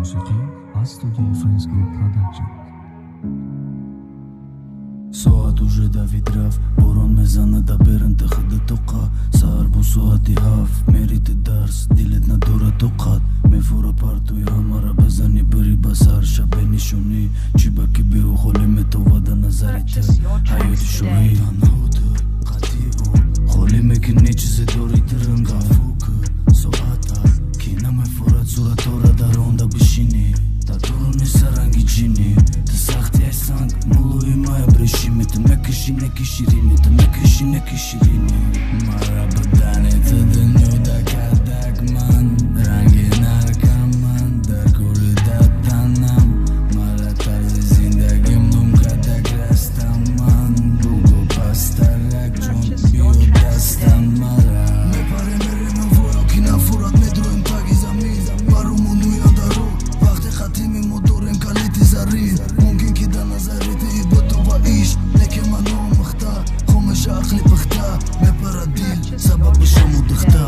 موسیقی از студии Friends Group Production. ساعت уже Давид раф борон мезана да берен хада тоқа сар бу соати ҳафт мериди дарс дилет надора тоқат мефора партуи ҳамара базани бири ба сар шабе нишонӣ чӣ ба ки беҳу холе метовада назари та ҳаёти шоҳӣ танҳоду қатиу холе мекини чизе дори тирнга фуку соата ки намефорад суратора дар онда бишини татуруни саранги ҷини ты сахти ай санг мулуи мая брешими ты мекиши неки ширини ты мекиши неки ширини мара бадани ты дунюда кадак ман ранги наркоман дар корида танам мара тарзи зиндагим дум кадак растаман бугу пастарак ҷон биё дастам мара мепаре мерем воё ки нафурат медроем таги замин барумон уядаро вақте хатими мо дорем калити зарин мумкин ки дар назари ты битова иш лекин ман омӯхта хомеша ақли пухта мепара дил сабаби шаму духта